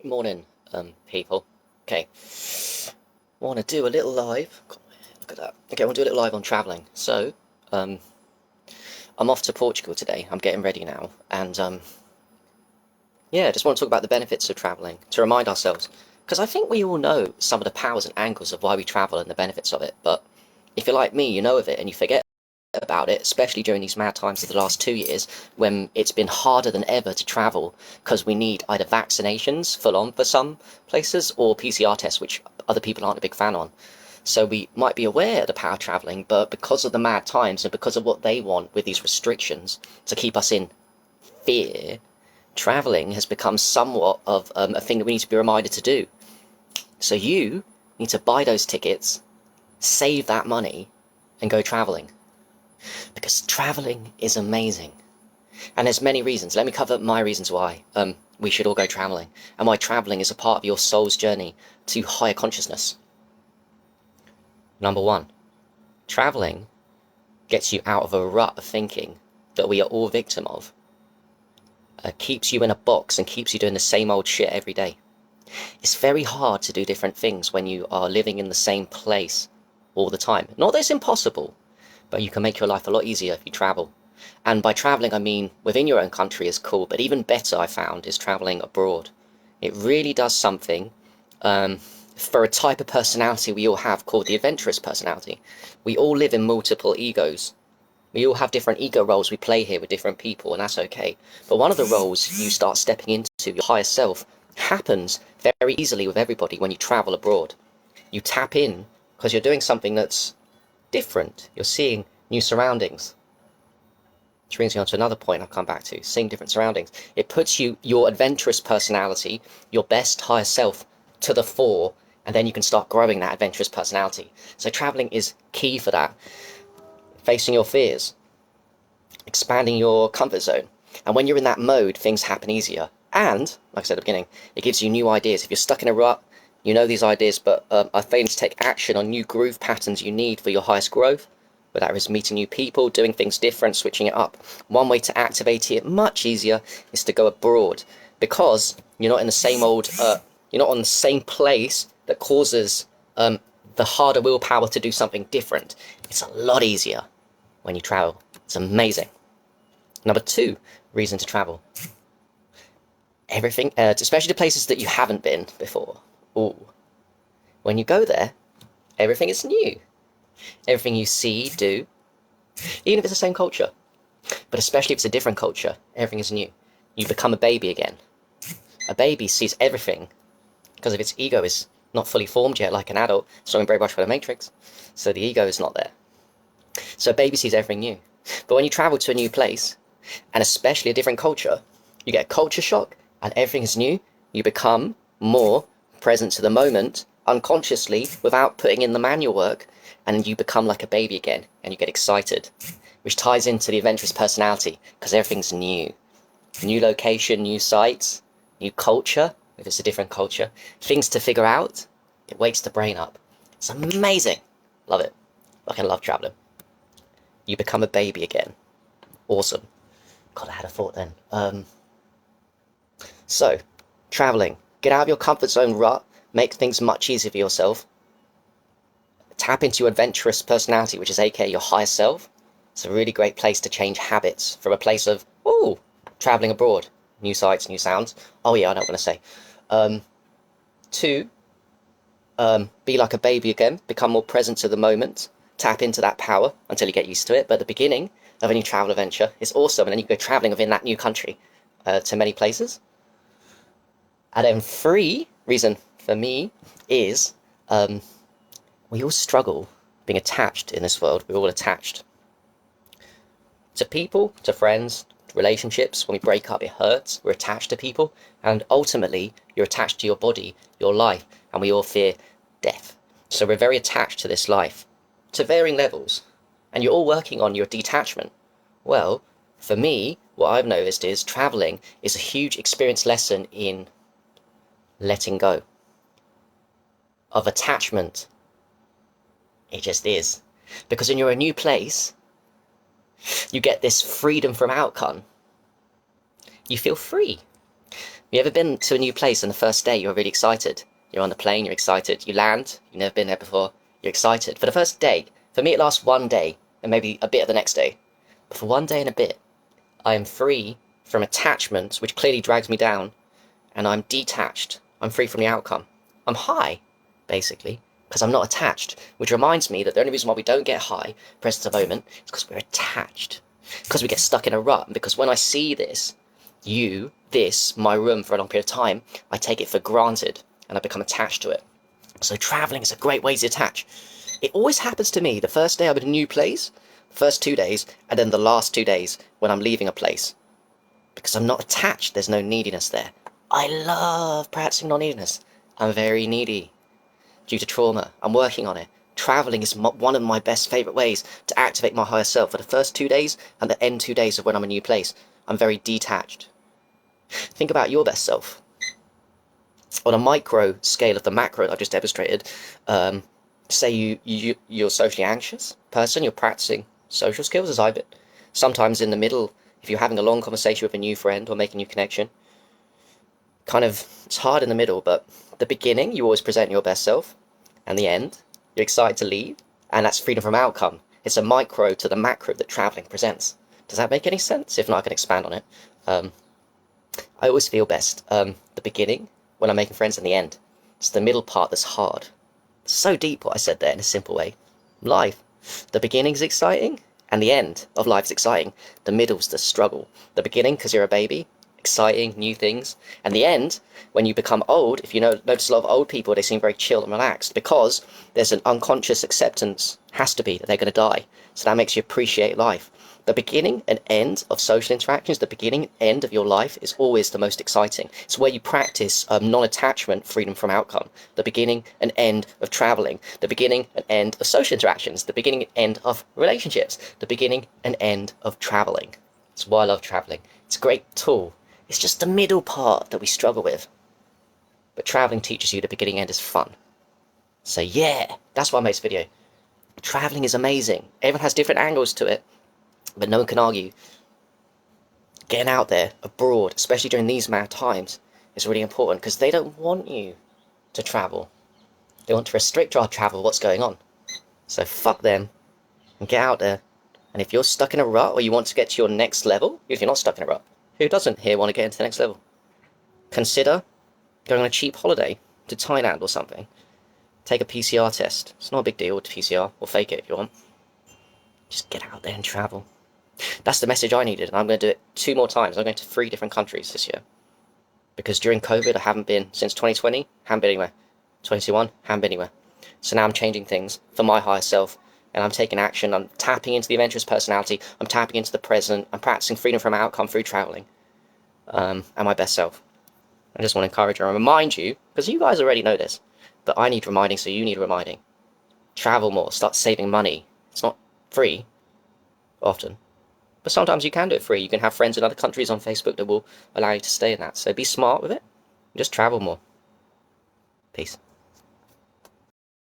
Morning, people. Okay, I want to do a little live. God, look at that. Okay, I want to do a little live on traveling. So, um, I'm off to Portugal today. I'm getting ready now, and yeah, I just want to talk about the benefits of traveling to remind ourselves, because I think we all know some of the powers and angles of why we travel and the benefits of it. But if you're like me, you know of it and you forget about it, especially during these mad times of the last 2 years when it's been harder than ever to travel because we need either vaccinations full on for some places or PCR tests, which other people aren't a big fan on. So we might be aware of the power of traveling, but because of the mad times and because of what they want with these restrictions to keep us in fear, traveling has become somewhat of a thing that we need to be reminded to do. So you need to buy those tickets, save that money, and go traveling. Because traveling is amazing. And there's many reasons. Let me cover my reasons why we should all go traveling, and why traveling is a part of your soul's journey to higher consciousness. Number one, traveling gets you out of a rut of thinking that we are all victim of. Keeps you in a box and keeps you doing the same old shit every day. It's very hard to do different things when you are living in the same place all the time. Not that it's impossible, but you can make your life a lot easier if you travel. And by traveling, I mean within your own country is cool, but even better, I found, is traveling abroad. It really does something for a type of personality we all have called the adventurous personality. We all live in multiple egos. We all have different ego roles we play here with different people, and that's okay. But one of the roles you start stepping into, your higher self, happens very easily with everybody when you travel abroad. You tap in because you're doing something that's different. You're seeing new surroundings. Which brings me on to another point I'll come back to, seeing different surroundings. It puts you, your adventurous personality, your best higher self, to the fore, and then you can start growing that adventurous personality. So traveling is key for that. Facing your fears, expanding your comfort zone. And when you're in that mode, things happen easier. And, like I said at the beginning, it gives you new ideas. If you're stuck in a rut, you know these ideas, but are failing to take action on new groove patterns you need for your highest growth, whether that is meeting new people, doing things different, switching it up. One way to activate it much easier is to go abroad, because you're not in the same old, you're not on the same place that causes the harder willpower to do something different. It's a lot easier when you travel. It's amazing. Number two reason to travel. Everything, especially the places that you haven't been before. Ooh. When you go there, everything is new. Everything you see, do, even if it's the same culture, but especially if it's a different culture, everything is new. You become a baby again. A baby sees everything because if its ego is not fully formed yet, like an adult, swinging very much for the Matrix, so the ego is not there. So a baby sees everything new. But when you travel to a new place, and especially a different culture, you get a culture shock, and everything is new. You become more present to the moment, unconsciously, without putting in the manual work, and you become like a baby again, and you get excited, which ties into the adventurous personality, because everything's new. New location, new sights, new culture, if it's a different culture, things to figure out. It wakes the brain up. It's amazing. Love it. Fucking love traveling. You become a baby again. Awesome. God, I had a thought then. So, traveling. Get out of your comfort zone rut. Make things much easier for yourself. Tap into your adventurous personality, which is aka your higher self. It's a really great place to change habits from a place of, ooh, traveling abroad. New sights, new sounds. Oh yeah, I know what I'm going to say. Two, be like a baby again. Become more present to the moment. Tap into that power until you get used to it. But at the beginning of any travel adventure, it's awesome. And then you go traveling within that new country to many places. And then three, reason for me is we all struggle being attached in this world. We're all attached to people, to friends, to relationships. When we break up, it hurts. We're attached to people. And ultimately, you're attached to your body, your life. And we all fear death. So we're very attached to this life to varying levels. And you're all working on your detachment. Well, for me, what I've noticed is traveling is a huge experience lesson in letting go of attachment. It just is. Because when you're in a new place, you get this freedom from outcome. You feel free. You ever been to a new place and the first day you're really excited? You're on the plane, you're excited. You land, you've never been there before, you're excited. For the first day, for me it lasts one day, and maybe a bit of the next day. But for one day and a bit, I am free from attachment, which clearly drags me down, and I'm detached. I'm free from the outcome. I'm high, basically, because I'm not attached, which reminds me that the only reason why we don't get high, present moment, is because we're attached. Because we get stuck in a rut, and because when I see this, my room for a long period of time, I take it for granted, and I become attached to it. So traveling is a great way to attach. It always happens to me the first day I'm in a new place, first 2 days, and then the last 2 days when I'm leaving a place. Because I'm not attached, there's no neediness there. I love practicing non-neediness. I'm very needy due to trauma. I'm working on it. Traveling is one of my best favourite ways to activate my higher self. For the first 2 days and the end 2 days of when I'm in a new place, I'm very detached. Think about your best self. On a micro scale of the macro that I've just demonstrated, say you're a socially anxious person, you're practicing social skills as I've been. Sometimes in the middle, if you're having a long conversation with a new friend or making a new connection, it's hard in the middle, but the beginning, you always present your best self, and the end, you're excited to leave, and that's freedom from outcome. It's a micro to the macro that traveling presents. Does that make any sense? If not, I can expand on it. I always feel best, the beginning, when I'm making friends, and the end. It's the middle part that's hard. It's so deep what I said there in a simple way. Life. The beginning's exciting, and the end of life is exciting. The middle's the struggle. The beginning, because you're a baby, exciting, new things. And the end, when you become old, if you notice a lot of old people, they seem very chill and relaxed, because there's an unconscious acceptance, has to be, that they're going to die. So that makes you appreciate life. The beginning and end of social interactions, the beginning and end of your life is always the most exciting. It's where you practice non-attachment, freedom from outcome. The beginning and end of traveling. The beginning and end of social interactions. The beginning and end of relationships. The beginning and end of traveling. That's why I love traveling. It's a great tool. It's just the middle part that we struggle with. But traveling teaches you the beginning and end is fun. So yeah, that's why I made this video. Traveling is amazing. Everyone has different angles to it. But no one can argue. Getting out there, abroad, especially during these mad times, is really important, because they don't want you to travel. They want to restrict our travel, what's going on. So fuck them, and get out there. And if you're stuck in a rut, or you want to get to your next level, if you're not stuck in a rut, who doesn't here want to get into the next level? Consider going on a cheap holiday to Thailand or something. Take a PCR test. It's not a big deal with PCR, or fake it if you want. Just get out there and travel. That's the message I needed, and I'm going to do it 2 more times. I'm going to 3 different countries this year. Because during COVID, I haven't been, since 2020, haven't been anywhere. 2021, haven't been anywhere. So now I'm changing things for my higher self, and I'm taking action. I'm tapping into the adventurous personality. I'm tapping into the present. I'm practicing freedom from outcome through traveling. And my best self. I just want to encourage you and remind you, because you guys already know this, but I need reminding, so you need reminding. Travel more, start saving money. It's not free, often. But sometimes you can do it free. You can have friends in other countries on Facebook that will allow you to stay in that. So be smart with it. Just travel more. Peace.